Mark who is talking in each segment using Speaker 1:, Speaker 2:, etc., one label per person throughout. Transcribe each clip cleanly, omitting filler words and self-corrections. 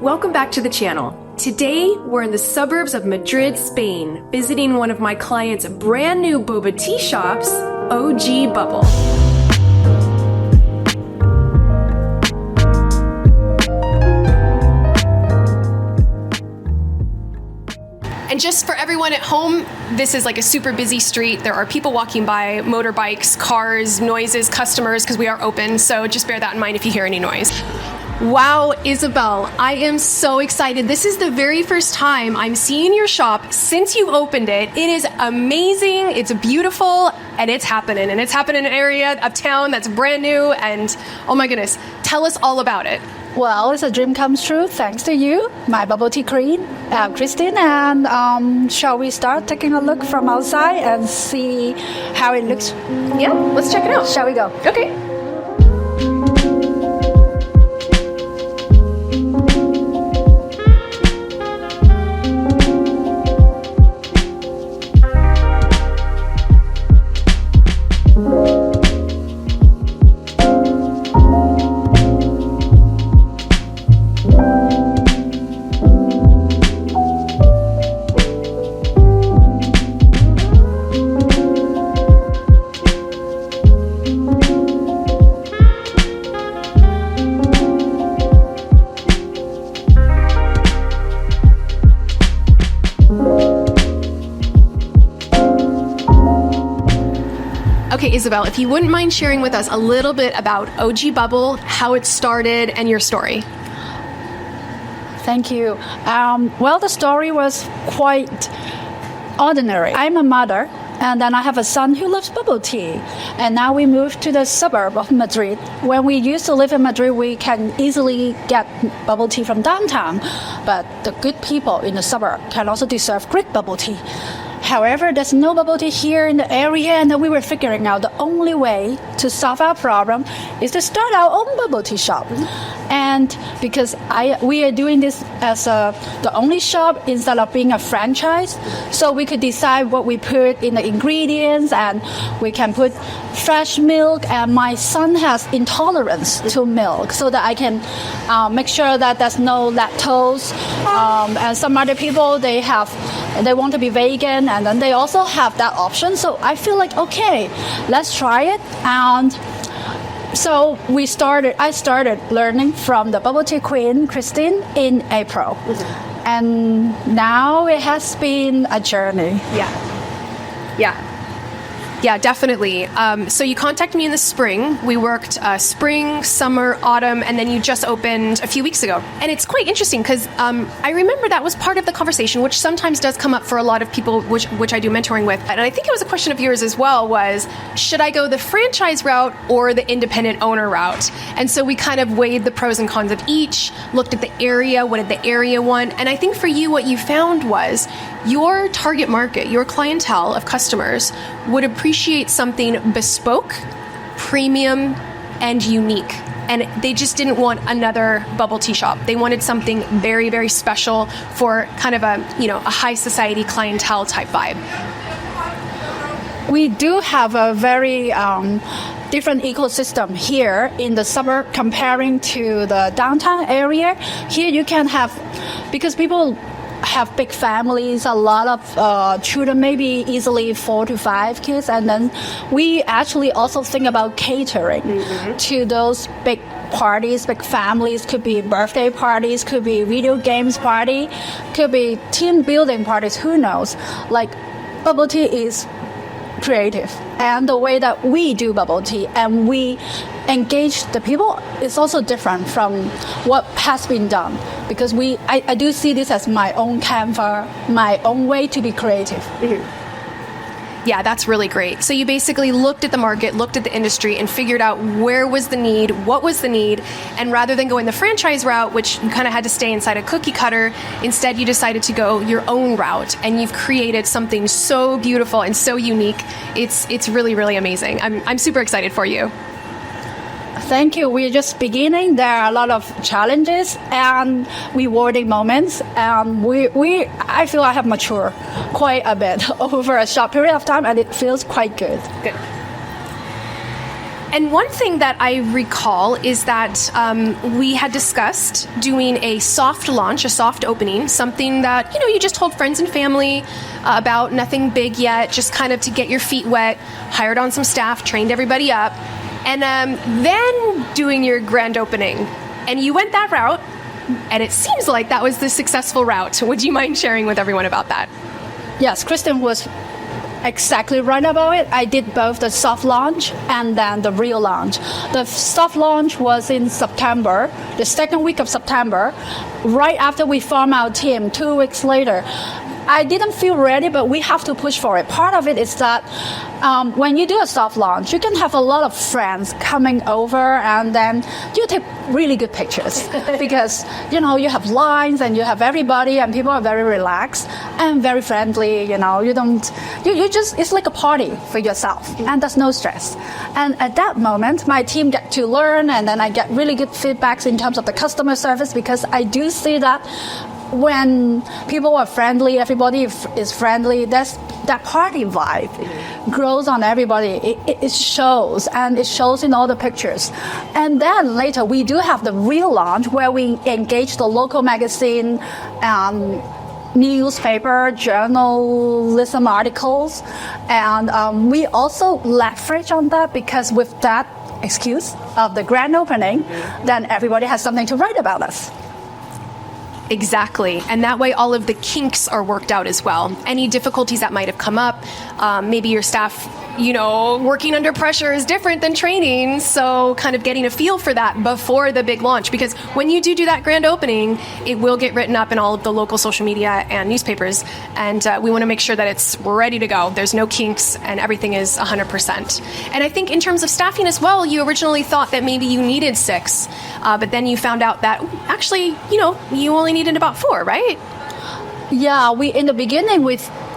Speaker 1: Welcome back to the channel. Today, we're in the suburbs of Madrid, Spain, visiting one of my clients' brand new boba tea shops, OG Bubble. And just for everyone at home, this is like a super busy street. There are people walking by, motorbikes, cars, noises, customers, because we are open. So just bear that in mind if you hear any noise. Wow, Isabel, I am so excited. This is the very first time I'm seeing your shop since you've opened it. It is amazing, it's beautiful, and it's happening. And it's happening in an area uptown that's brand new, and oh my goodness, tell us all about it.
Speaker 2: Well, it's a dream comes true thanks to you, my Bubble Tea Queen, Kristin. And shall we start taking a look from outside and see how it looks?
Speaker 1: Yeah, let's check it out.
Speaker 2: Shall we go?
Speaker 1: Okay. Okay, Isabel, if you wouldn't mind sharing with us a little bit about OG Bubble, how it started, and your story.
Speaker 2: Thank you. Well, the story was quite ordinary. I'm a mother, and then I have a son who loves bubble tea. And now we moved to the suburb of Madrid. When we used to live in Madrid, we can easily get bubble tea from downtown. But the good people in the suburb can also deserve great bubble tea. However, there's no bubble tea here in the area, and we were figuring out the only way to solve our problem is to start our own bubble tea shop. And because we are doing this as the only shop instead of being a franchise, so we could decide what we put in the ingredients, and we can put fresh milk. And my son has intolerance to milk, so that I can make sure that there's no lactose. And some other people, they want to be vegan, and then they also have that option. So I feel like, okay, let's try it. And so I started learning from the Bubble Tea Queen, Kristin, in April. And now it has been a journey.
Speaker 1: Yeah, definitely. So you contacted me in the spring. We worked spring, summer, autumn, and then you just opened a few weeks ago. And it's quite interesting because I remember that was part of the conversation, which sometimes does come up for a lot of people, which I do mentoring with. And I think it was a question of yours as well, was should I go the franchise route or the independent owner route? And so we kind of weighed the pros and cons of each, looked at the area, what did the area want? And I think for you, what you found was your target market, your clientele of customers would appreciate something bespoke, premium, and unique. And they just didn't want another bubble tea shop. They wanted something very, very special for kind of a high society clientele type vibe.
Speaker 2: We do have a very different ecosystem here in the suburb comparing to the downtown area. Here you can have, because people have big families, a lot of children, maybe easily 4 to 5 kids, and then we actually also think about catering to those big parties, big families. Could be birthday parties, could be video games party, could be team building parties, who knows. Like, bubble tea is creative, and the way that we do bubble tea and we engage the people is also different from what has been done, because I do see this as my own canvas, my own way to be creative.
Speaker 1: Yeah, that's really great. So you basically looked at the market, looked at the industry, and figured out where was the need, what was the need, and rather than going the franchise route, which you kind of had to stay inside a cookie cutter, instead you decided to go your own route, and you've created something so beautiful and so unique. It's really, really amazing. I'm super excited for you.
Speaker 2: Thank you. We're just beginning. There are a lot of challenges and rewarding moments. I feel I have matured quite a bit over a short period of time, and it feels quite good.
Speaker 1: Good. And one thing that I recall is that we had discussed doing a soft launch, a soft opening, something that, you just told friends and family about, nothing big yet, just kind of to get your feet wet, hired on some staff, trained everybody up, and then doing your grand opening. And you went that route, and it seems like that was the successful route. Would you mind sharing with everyone about that?
Speaker 2: Yes, Kristin was exactly right about it. I did both the soft launch and then the real launch. The soft launch was in September, the second week of September, right after we formed our team, 2 weeks later. I didn't feel ready, but we have to push for it. Part of it is that when you do a soft launch, you can have a lot of friends coming over, and then you take really good pictures because you have lines and you have everybody, and people are very relaxed and very friendly. You just, it's like a party for yourself, and there's no stress. And at that moment, my team get to learn, and then I get really good feedbacks in terms of the customer service, because I do see that when people are friendly, everybody is friendly, that party vibe grows on everybody. It shows, and it shows in all the pictures. And then later we do have the real launch where we engage the local magazine, newspaper, journalism articles, and we also leverage on that, because with that excuse of the grand opening, then everybody has something to write about us.
Speaker 1: Exactly. And that way all of the kinks are worked out as well. Any difficulties that might have come up, maybe your staff, working under pressure is different than training. So kind of getting a feel for that before the big launch, because when you do that grand opening, it will get written up in all of the local social media and newspapers. And we want to make sure that it's ready to go. There's no kinks and everything is 100%. And I think in terms of staffing as well, you originally thought that maybe you needed 6, but then you found out that actually, you only needed about 4, right?
Speaker 2: Yeah, in the beginning,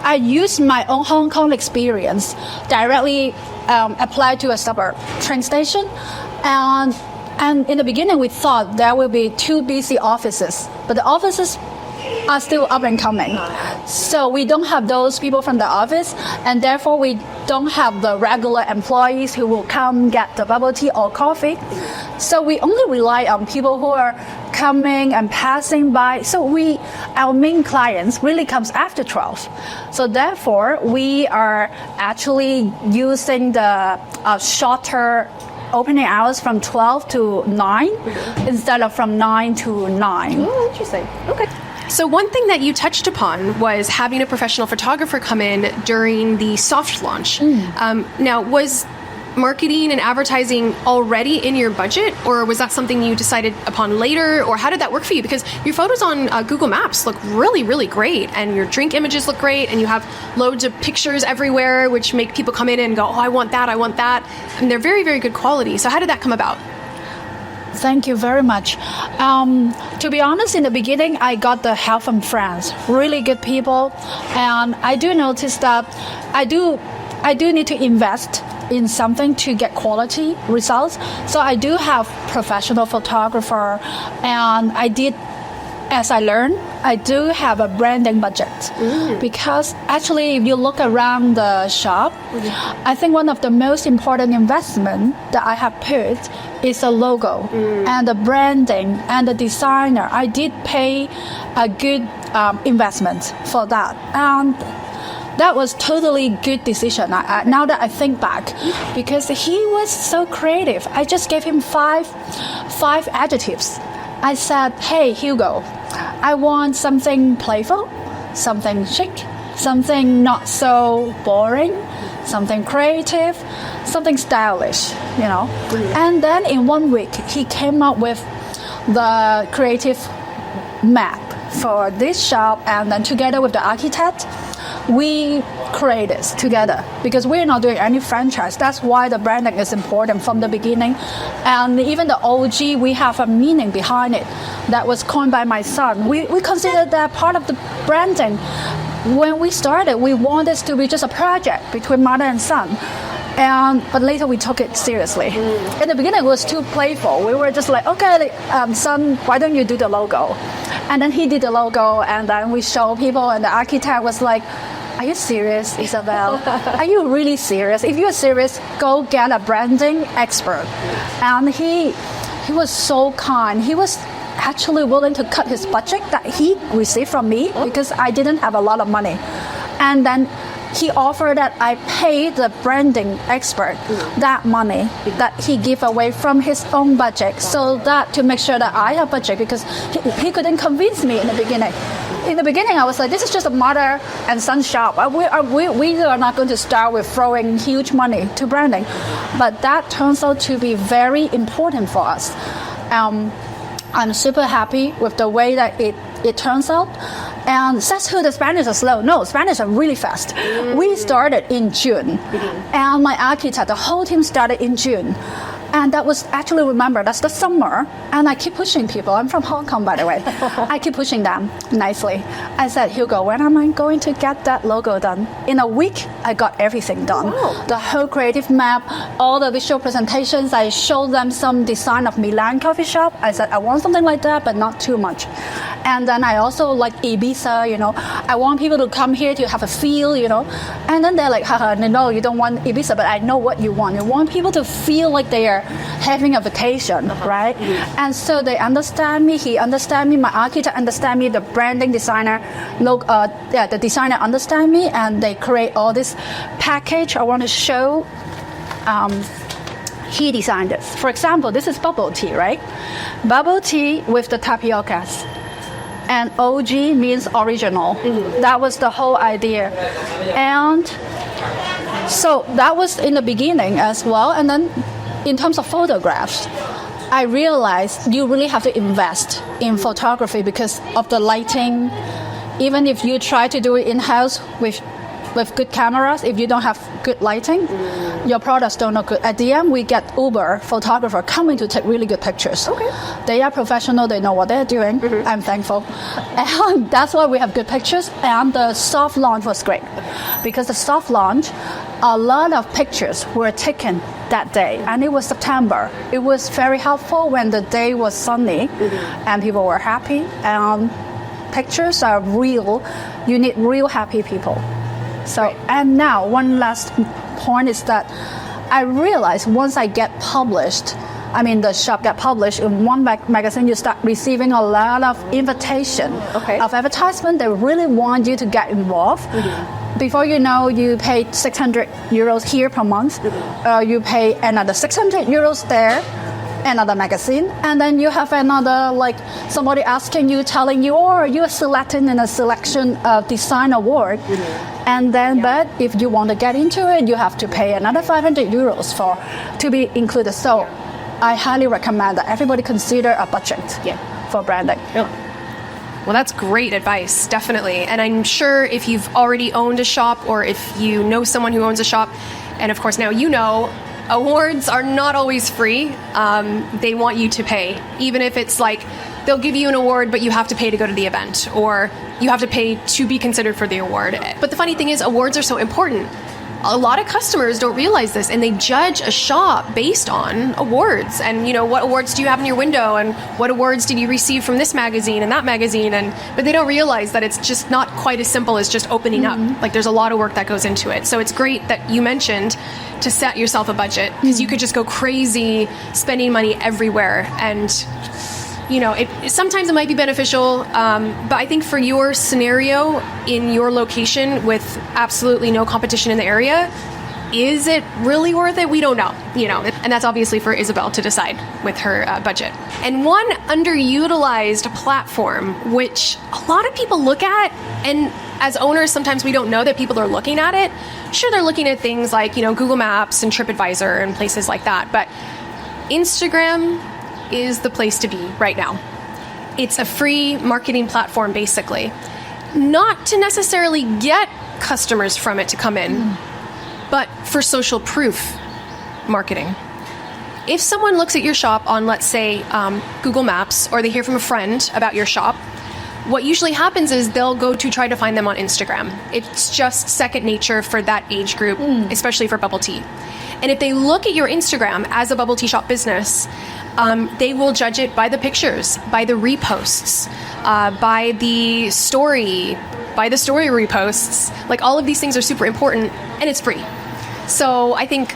Speaker 2: I used my own Hong Kong experience, directly applied to a suburb train station, and in the beginning we thought there will be 2 busy offices, but the offices are still up and coming. So we don't have those people from the office, and therefore we don't have the regular employees who will come get the bubble tea or coffee. So we only rely on people who are coming and passing by. So our main clients really comes after 12. So therefore we are actually using the shorter opening hours from 12 to 9 instead of from 9 to 9.
Speaker 1: Oh, interesting. Okay. So one thing that you touched upon was having a professional photographer come in during the soft launch. Now, was marketing and advertising already in your budget, or was that something you decided upon later, or how did that work for you? Because your photos on Google Maps look really, really great, and your drink images look great, and you have loads of pictures everywhere, which make people come in and go, oh, I want that, and they're very, very good quality. So how did that come about?
Speaker 2: Thank you very much. To be honest, in the beginning, I got the help from friends, really good people, and I do notice that I do need to invest in something to get quality results. So I do have professional photographer, and as I learned, I do have a branding budget. Because actually, if you look around the shop, I think one of the most important investment that I have put is the logo and the branding and the designer. I did pay a good investment for that. And that was totally good decision. Now that I think back, because he was so creative. I just gave him five adjectives. I said, hey, Hugo, I want something playful, something chic, something not so boring, something creative, something stylish, And then in 1 week, he came up with the creative map for this shop, and then together with the architect, we create this together, because we're not doing any franchise. That's why the branding is important from the beginning. And even the OG, we have a meaning behind it that was coined by my son. We consider that part of the branding. When we started, we wanted this to be just a project between mother and son. But later we took it seriously. In the beginning, it was too playful. We were just like, okay, son, why don't you do the logo? And then he did the logo, and then we showed people, and the architect was like, are you serious, Isabel? Are you really serious? If you're serious, go get a branding expert. And he was so kind. He was actually willing to cut his budget that he received from me because I didn't have a lot of money. And then he offered that I pay the branding expert that money that he gave away from his own budget, so that to make sure that I have budget, because he couldn't convince me in the beginning. In the beginning, I was like, this is just a mother and son shop. We are not going to start with throwing huge money to branding. But that turns out to be very important for us. I'm super happy with the way that it turns out. And says who the Spanish are slow. No, Spanish are really fast. We started in June. And my architect, the whole team started in June. And that was actually, remember, that's the summer. And I keep pushing people. I'm from Hong Kong, by the way. I keep pushing them nicely. I said, Hugo, when am I going to get that logo done? In a week, I got everything done. Wow. The whole creative map, all the visual presentations. I showed them some design of Milan coffee shop. I said, I want something like that, but not too much. And then I also like Ibiza, you know. I want people to come here to have a feel, you know. And then they're like, haha, no, you don't want Ibiza, but I know what you want. You want people to feel like they are having a vacation, right? And so they understand me, he understands me, my architect understands me, the branding designer, the designer understands me, and they create all this package I want to show. He designed this. For example, this is bubble tea, right? Bubble tea with the tapiocas. And OG means original. That was the whole idea. And so that was in the beginning as well. And then in terms of photographs, I realized you really have to invest in photography because of the lighting. Even if you try to do it in-house with good cameras, if you don't have good lighting, your products don't look good. At the end, we get Uber photographer coming to take really good pictures. Okay. They are professional, they know what they're doing. I'm thankful. And that's why we have good pictures. And the soft launch was great. Because the soft launch, a lot of pictures were taken that day. And it was September. It was very helpful when the day was sunny and people were happy. And pictures are real. You need real happy people. So, and now one last point is that I realized once I get published, the shop get published in one magazine, you start receiving a lot of invitation of advertisement. They really want you to get involved. Before you know, you pay 600 euros here per month. You pay another 600 euros there. Another magazine, and then you have another, like somebody asking you, telling you, or you're selected in a selection design award, and then but if you want to get into it, you have to pay another 500 euros to be included. So I highly recommend that everybody consider a budget for branding.
Speaker 1: Well, that's great advice, definitely. And I'm sure if you've already owned a shop, or if you know someone who owns a shop, and of course now you know, awards are not always free. They want you to pay. Even if it's like they'll give you an award, but you have to pay to go to the event, or you have to pay to be considered for the award. But the funny thing is, awards are so important. A lot of customers don't realize this, and they judge a shop based on awards. And, what awards do you have in your window, and what awards did you receive from this magazine and that magazine? But they don't realize that it's just not quite as simple as just opening up. Like, there's a lot of work that goes into it. So it's great that you mentioned to set yourself a budget, because you could just go crazy spending money everywhere. And sometimes it might be beneficial, but I think for your scenario in your location with absolutely no competition in the area, is it really worth it? We don't know, and that's obviously for Isabel to decide with her budget. And one underutilized platform, which a lot of people look at, and as owners, sometimes we don't know that people are looking at it. Sure, they're looking at things like, Google Maps and TripAdvisor and places like that, but Instagram is the place to be right now. It's a free marketing platform, basically. Not to necessarily get customers from it to come in, but for social proof marketing. If someone looks at your shop on, let's say, Google Maps, or they hear from a friend about your shop, what usually happens is they'll go to try to find them on Instagram. It's just second nature for that age group, especially for bubble tea. And if they look at your Instagram as a bubble tea shop business, they will judge it by the pictures, by the reposts, by the story reposts. Like, all of these things are super important, and it's free. So I think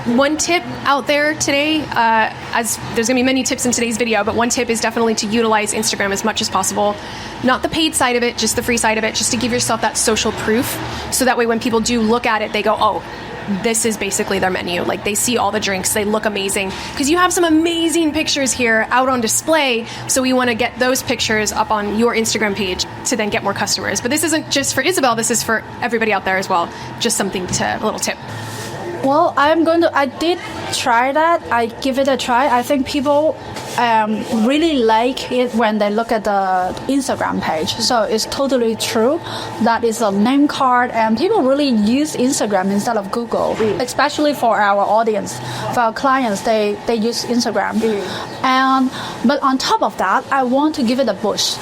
Speaker 1: one tip out there today, as there's going to be many tips in today's video, but one tip is definitely to utilize Instagram as much as possible. Not the paid side of it, just the free side of it, just to give yourself that social proof. So that way when people do look at it, they go, oh, this is basically their menu. Like, they see all the drinks, they look amazing. Because you have some amazing pictures here out on display, so we want to get those pictures up on your Instagram page to then get more customers. But this isn't just for Isabel, this is for everybody out there as well. Just a little tip.
Speaker 2: Well, I did try that. I give it a try. I think people really like it when they look at the Instagram page. So it's totally true. That is a name card, and people really use Instagram instead of Google, especially for our audience. For our clients, they use Instagram. But on top of that, I want to give it a boost.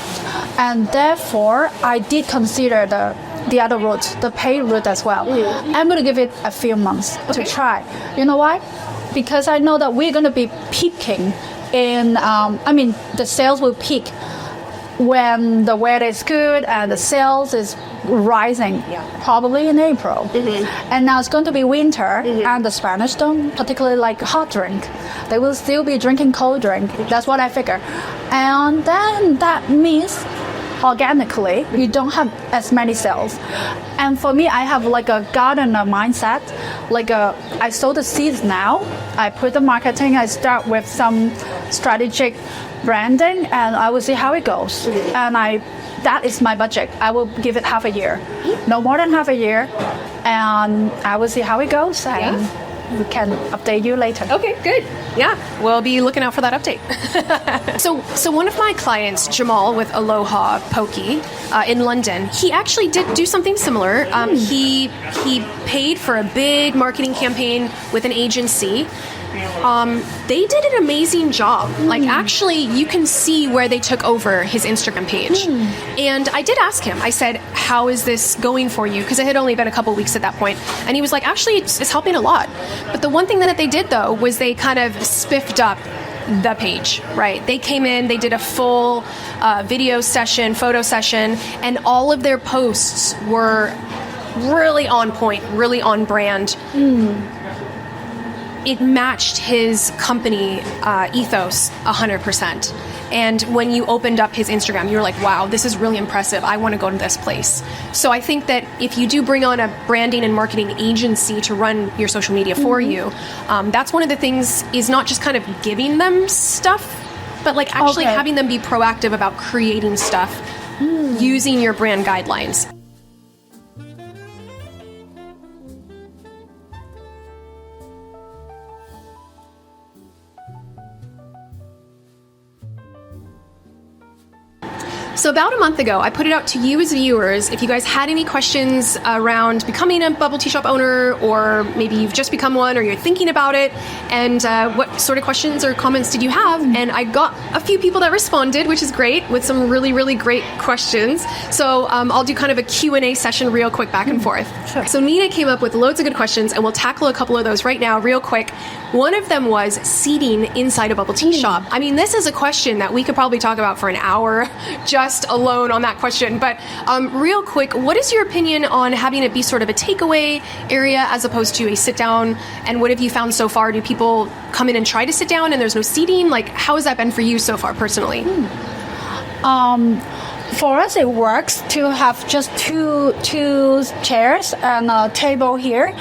Speaker 2: And therefore, I did consider the other route, the paid route as well. I'm going to give it a few months to try. You know why? Because I know that we're going to be peaking in, the sales will peak when the weather is good and the sales is rising, probably in April. And now it's going to be winter, and the Spanish don't particularly like hot drink. They will still be drinking cold drink. That's what I figure. And then that means organically you don't have as many sales. And for me, I have like a gardener mindset. I sow the seeds now, I put the marketing, I start with some strategic branding, and I will see how it goes. And that is my budget. I will give it half a year, no more than half a year, and I will see how it goes, and we can update you later.
Speaker 1: Okay, good. Yeah, we'll be looking out for that update. So one of my clients, Jamal with Aloha Poke in London, he actually did do something similar. He paid for a big marketing campaign with an agency. They did an amazing job. Like, actually, you can see where they took over his Instagram page. And I did ask him, I said, how is this going for you? Because it had only been a couple weeks at that point. And he was like, actually, it's helping a lot. But the one thing that they did, though, was they kind of spiffed up the page, right? They came in, they did a full video session, photo session, and all of their posts were really on point, really on brand. It matched his company ethos 100%. And when you opened up his Instagram, you were like, wow, this is really impressive. I want to go to this place. So I think that if you do bring on a branding and marketing agency to run your social media for you, that's one of the things, is not just kind of giving them stuff, but like actually having them be proactive about creating stuff using your brand guidelines. So about a month ago, I put it out to you as viewers. If you guys had any questions around becoming a bubble tea shop owner, or maybe you've just become one, or you're thinking about it, and what sort of questions or comments did you have? And I got a few people that responded, which is great, with some really, really great questions. So I'll do kind of a Q&A session real quick, back and forth.
Speaker 2: Sure.
Speaker 1: So Nina came up with loads of good questions, and we'll tackle a couple of those right now real quick. One of them was seating inside a bubble tea shop. I mean, this is a question that we could probably talk about for an hour just alone on that question. But real quick, what is your opinion on having it be sort of a takeaway area as opposed to a sit down? And what have you found so far? Do people come in and try to sit down and there's no seating? Like, how has that been for you so far personally?
Speaker 2: For us, it works to have just two chairs and a table here.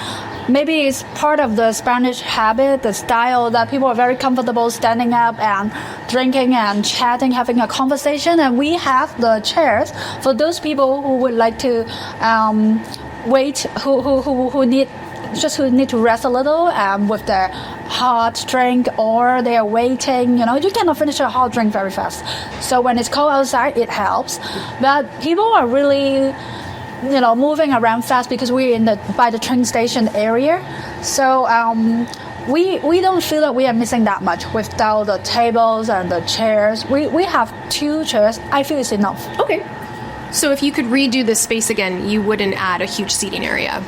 Speaker 2: Maybe it's part of the Spanish habit, the style that people are very comfortable standing up and drinking and chatting, having a conversation. And we have the chairs for those people who would like to wait, who need to rest a little with their hot drink, or they are waiting. You cannot finish a hot drink very fast. So when it's cold outside, it helps. But people are really moving around fast because we're by the train station area. So we don't feel that we are missing that much without the tables and the chairs. We have 2 chairs. I feel it's enough.
Speaker 1: Okay. So if you could redo this space again, you wouldn't add a huge seating area.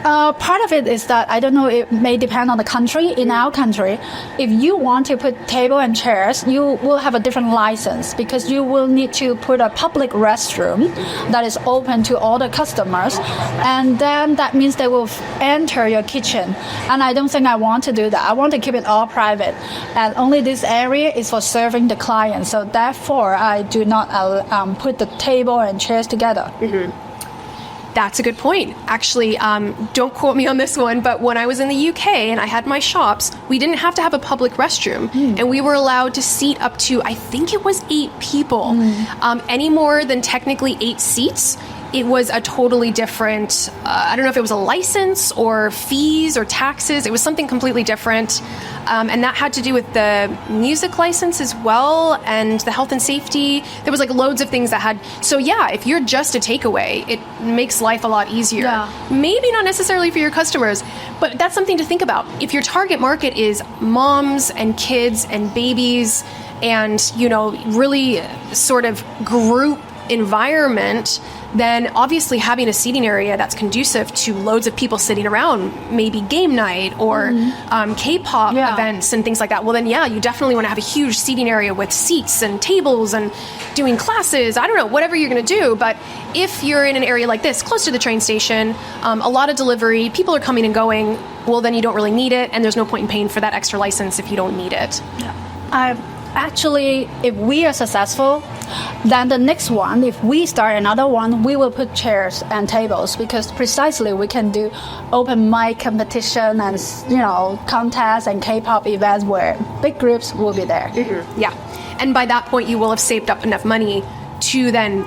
Speaker 2: Part of it is that, I don't know, it may depend on the country. In our country, if you want to put table and chairs, you will have a different license because you will need to put a public restroom that is open to all the customers. And then that means they will enter your kitchen. And I don't think I want to do that. I want to keep it all private. And only this area is for serving the client. So therefore, I do not put the table and chairs together.
Speaker 1: Mm-hmm. That's a good point. Actually, don't quote me on this one, but when I was in the UK and I had my shops, we didn't have to have a public restroom. And we were allowed to seat up to, I think it was 8 people. Any more than technically 8 seats, it was a totally different, I don't know if it was a license or fees or taxes. It was something completely different. And that had to do with the music license as well and the health and safety. There was like loads of things that had. So yeah, if you're just a takeaway, it makes life a lot easier.
Speaker 2: Yeah.
Speaker 1: Maybe not necessarily for your customers, but that's something to think about. If your target market is moms and kids and babies and, you know, really sort of group environment, then obviously having a seating area that's conducive to loads of people sitting around, maybe game night or K-pop events and things like that. Well, then, yeah, you definitely want to have a huge seating area with seats and tables and doing classes. I don't know, whatever you're going to do. But if you're in an area like this, close to the train station, a lot of delivery, people are coming and going, well, then you don't really need it. And there's no point in paying for that extra license if you don't need it.
Speaker 2: Actually, if we are successful, then the next one, if we start another one, we will put chairs and tables because precisely we can do open mic competition and, you know, contests and K-pop events where big groups will be there.
Speaker 1: Mm-hmm. Yeah. And by that point, you will have saved up enough money to then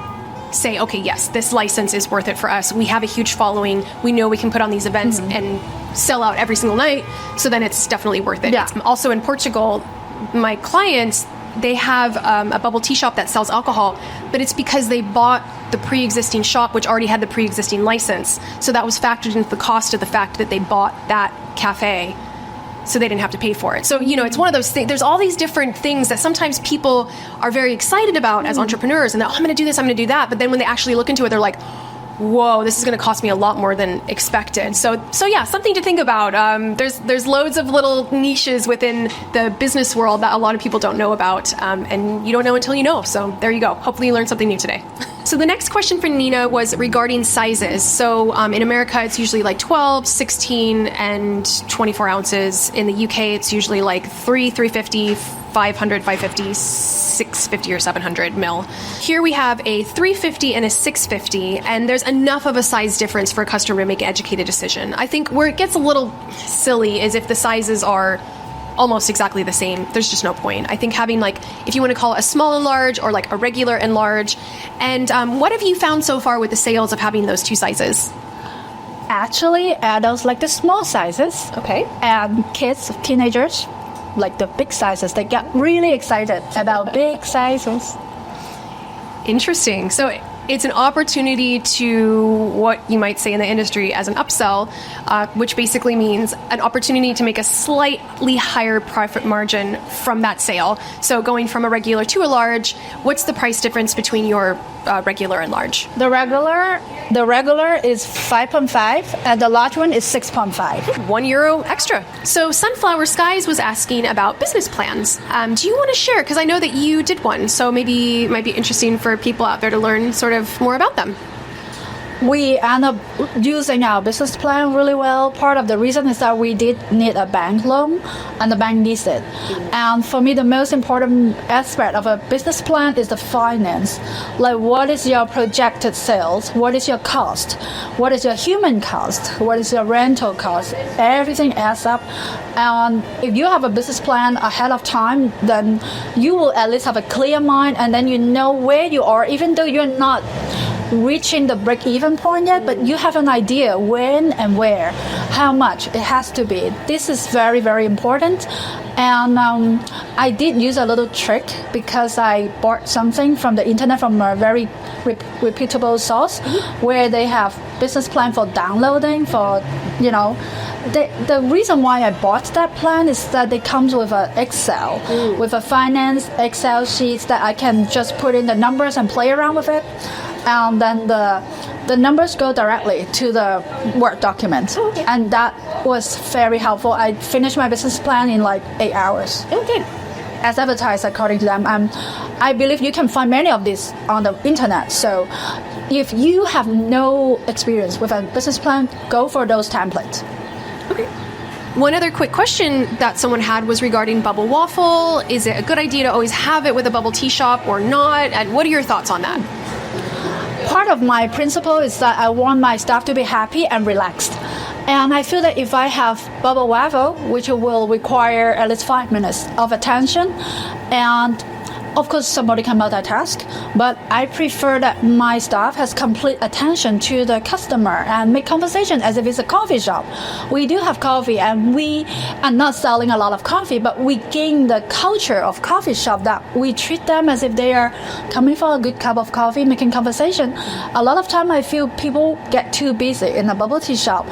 Speaker 1: say, okay, yes, this license is worth it for us. We have a huge following. We know we can put on these events and sell out every single night. So then it's definitely worth it.
Speaker 2: Yeah.
Speaker 1: Also in Portugal, my clients, they have a bubble tea shop that sells alcohol, but it's because they bought the pre-existing shop, which already had the pre-existing license. So that was factored into the cost of the fact that they bought that cafe, so they didn't have to pay for it. So, you know, it's one of those things. There's all these different things that sometimes people are very excited about as entrepreneurs, and they're, oh, I'm going to do this, I'm going to do that. But then when they actually look into it, they're like, whoa, this is going to cost me a lot more than expected. So yeah, something to think about. There's loads of little niches within the business world that a lot of people don't know about, and you don't know until you know. So there you go. Hopefully you learned something new today. So the next question for Nina was regarding sizes. So in America, it's usually like 12, 16, and 24 ounces. In the UK, it's usually like 350, 500, 550, 650 or 700 mil. Here we have a 350 and a 650, and there's enough of a size difference for a customer to make an educated decision. I think where it gets a little silly is if the sizes are almost exactly the same. There's just no point. I think having, like, if you want to call it a small and large or like a regular and large. And what have you found so far with the sales of having those 2 sizes?
Speaker 2: Actually, adults like the small sizes.
Speaker 1: Okay.
Speaker 2: And kids, teenagers, like the big sizes. They get really excited about big sizes.
Speaker 1: Interesting. So it's an opportunity to what you might say in the industry as an upsell, which basically means an opportunity to make a slightly higher profit margin from that sale. So going from a regular to a large, what's the price difference between your regular and large?
Speaker 2: The regular is 5.5 and the large one is 6.5.
Speaker 1: €1 extra. So Sunflower Skies was asking about business plans. Do you want to share? Because I know that you did one, so maybe it might be interesting for people out there to learn sort of more about them.
Speaker 2: We end up using our business plan really well. Part of the reason is that we did need a bank loan and the bank needs it. And for me, the most important aspect of a business plan is the finance. Like, what is your projected sales? What is your cost? What is your human cost? What is your rental cost? Everything adds up. And if you have a business plan ahead of time, then you will at least have a clear mind, and then you know where you are, even though you're not reaching the break-even point yet, but you have an idea when and where, how much it has to be. This is very, very important. And I did use a little trick because I bought something from the internet from a very reputable source where they have business plan for downloading, for, you know, the reason why I bought that plan is that it comes with an Excel, with a finance Excel sheet that I can just put in the numbers and play around with it. And then the numbers go directly to the Word document.
Speaker 1: Okay.
Speaker 2: And that was very helpful. I finished my business plan in like 8 hours.
Speaker 1: Okay.
Speaker 2: As advertised according to them. I believe you can find many of these on the internet. So if you have no experience with a business plan, go for those templates.
Speaker 1: Okay. One other quick question that someone had was regarding Bubble Waffle. Is it a good idea to always have it with a bubble tea shop or not? And what are your thoughts on that?
Speaker 2: Part of my principle is that I want my staff to be happy and relaxed. And I feel that if I have Bubble Waffle, which will require at least 5 minutes of attention, and of course somebody can multitask, but I prefer that my staff has complete attention to the customer and make conversation as if it's a coffee shop. We do have coffee and we are not selling a lot of coffee, but we gain the culture of coffee shop that we treat them as if they are coming for a good cup of coffee, making conversation. A lot of time I feel people get too busy in a bubble tea shop.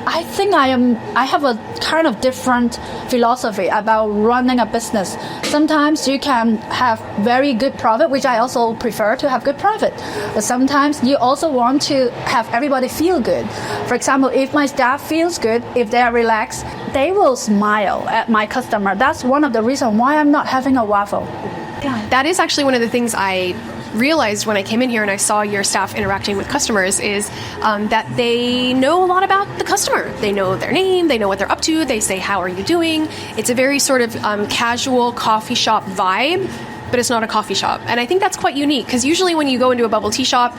Speaker 2: I think I have a kind of different philosophy about running a business. Sometimes you can have very good profit, which I also prefer to have good profit. But sometimes you also want to have everybody feel good. For example, if my staff feels good, if they are relaxed, they will smile at my customer. That's one of the reasons why I'm not having a waffle.
Speaker 1: That is actually one of the things I realized when I came in here and I saw your staff interacting with customers is that they know a lot about the customer. They know their name, they know what they're up to, they say, how are you doing? It's a very sort of casual coffee shop vibe, but it's not a coffee shop. And I think that's quite unique because usually when you go into a bubble tea shop,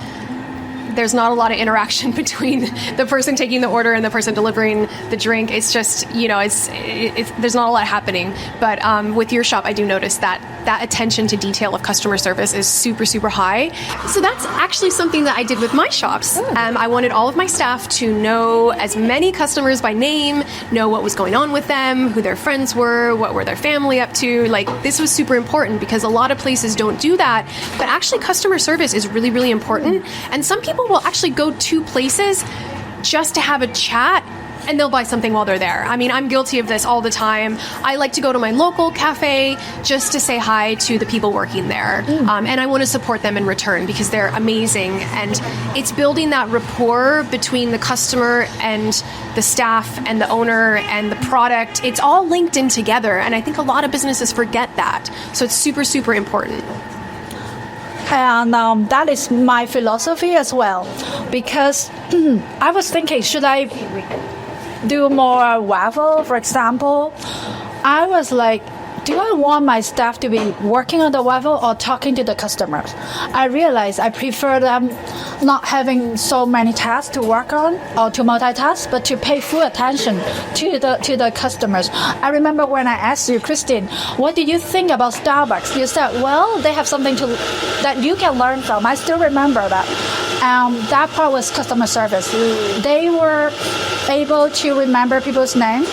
Speaker 1: there's not a lot of interaction between the person taking the order and the person delivering the drink. It's just, there's not a lot happening. But with your shop, I do notice that attention to detail of customer service is super, super high. So that's actually something that I did with my shops. I wanted all of my staff to know as many customers by name, know what was going on with them, who their friends were, what were their family up to. Like, this was super important because a lot of places don't do that. But actually, customer service is really, really important. And some people will actually go to places just to have a chat and they'll buy something while they're there. I mean, I'm guilty of this all the time. I like to go to my local cafe just to say hi to the people working there. And I want to support them in return because they're amazing. And it's building that rapport between the customer and the staff and the owner and the product. It's all linked in together. And I think a lot of businesses forget that. So it's super, super important.
Speaker 2: And that is my philosophy as well, because I was thinking, should I do more waffle, for example? I was like, do I want my staff to be working on the waffle or talking to the customers? I realized I prefer them not having so many tasks to work on or to multitask, but to pay full attention to the customers. I remember when I asked you, Kristin, what do you think about Starbucks? You said, well, they have something that you can learn from. I still remember that. That part was customer service. They were able to remember people's name.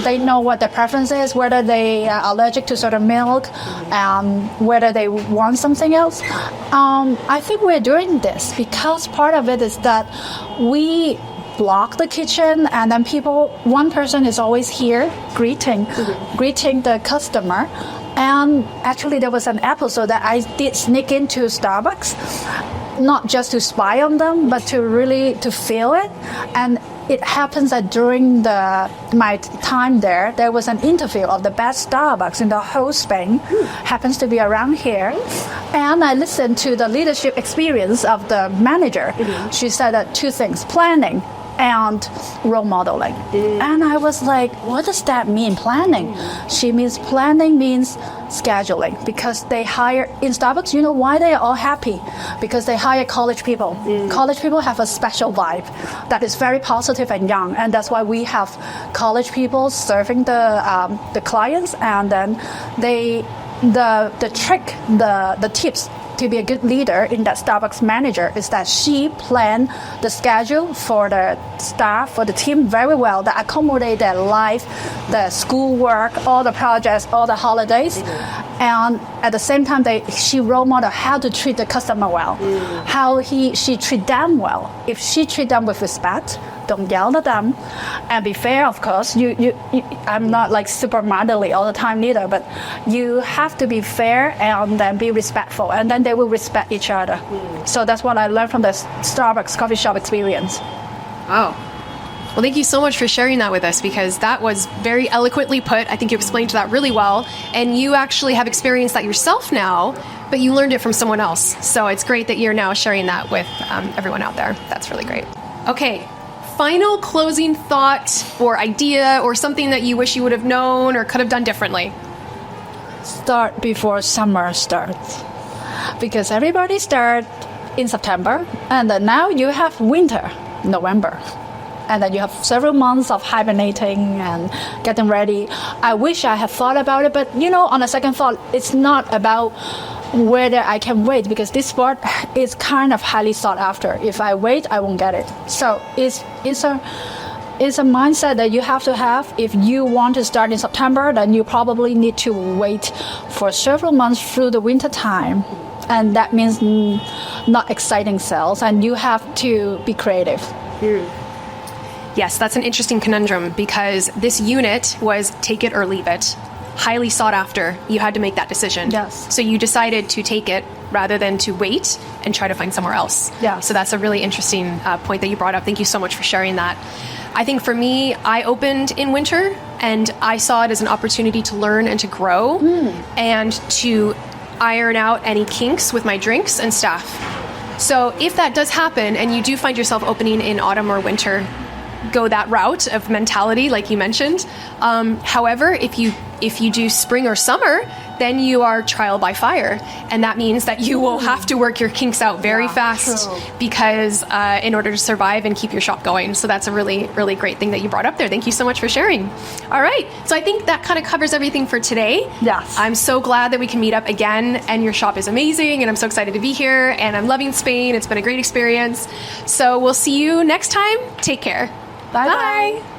Speaker 2: They know what their preference is, whether they are allergic to certain milk, whether they want something else. I think we're doing this because part of it is that we block the kitchen and then one person is always here greeting the customer. And actually there was an episode that I did sneak into Starbucks, not just to spy on them, but to feel it. And it happens that during my time there was an interview of the best Starbucks in the whole Spain, happens to be around here. And I listened to the leadership experience of the manager. She said that 2 things, planning and role modeling. And I was like, what does that mean, planning? She means planning means scheduling, because they hire in Starbucks, you know why they are all happy? Because they hire college people. College people have a special vibe that is very positive and young, and that's why we have college people serving the clients. And then the trick, the tips to be a good leader in that Starbucks manager is that she planned the schedule for the staff, for the team very well, that accommodate their life, the schoolwork, all the projects, all the holidays. And at the same time, she role model how to treat the customer well, how she treat them well. If she treat them with respect, don't yell at them, and be fair, of course. I'm not like super motherly all the time neither, but you have to be fair and then be respectful, and then they will respect each other. So that's what I learned from the Starbucks coffee shop experience.
Speaker 1: Oh. Well, thank you so much for sharing that with us, because that was very eloquently put. I think you explained that really well. And you actually have experienced that yourself now, but you learned it from someone else. So it's great that you're now sharing that with everyone out there. That's really great. Okay. Final closing thought or idea or something that you wish you would have known or could have done differently.
Speaker 2: Start before summer starts. Because everybody starts in September, and then now you have winter, November. And then you have several months of hibernating and getting ready. I wish I had thought about it, but on a second thought, it's not about whether I can wait, because this sport is kind of highly sought after. If I wait, I won't get it. So it's a mindset that you have to have. If you want to start in September, then you probably need to wait for several months through the winter time. And that means not exciting sales, and you have to be creative.
Speaker 1: Yes, that's an interesting conundrum, because this unit was take it or leave it. Highly sought after. You had to make that decision.
Speaker 2: Yes.
Speaker 1: So you decided to take it rather than to wait and try to find somewhere else.
Speaker 2: Yeah.
Speaker 1: So that's a really interesting point that you brought up. Thank you so much for sharing that. I think for me, I opened in winter, and I saw it as an opportunity to learn and to grow and to iron out any kinks with my drinks and staff. So if that does happen and you do find yourself opening in autumn or winter, go that route of mentality like you mentioned. However, if you do spring or summer, then you are trial by fire, and that means that you will have to work your kinks out very fast, because in order to survive and keep your shop going. So that's a really, really great thing that you brought up there. Thank you so much for sharing. All right, so I think that kind of covers everything for today.
Speaker 2: Yes.
Speaker 1: I'm so glad that we can meet up again, and your shop is amazing, and I'm so excited to be here, and I'm loving Spain. It's been a great experience. So we'll see you next time. Take care.
Speaker 2: Bye-bye.
Speaker 1: Bye.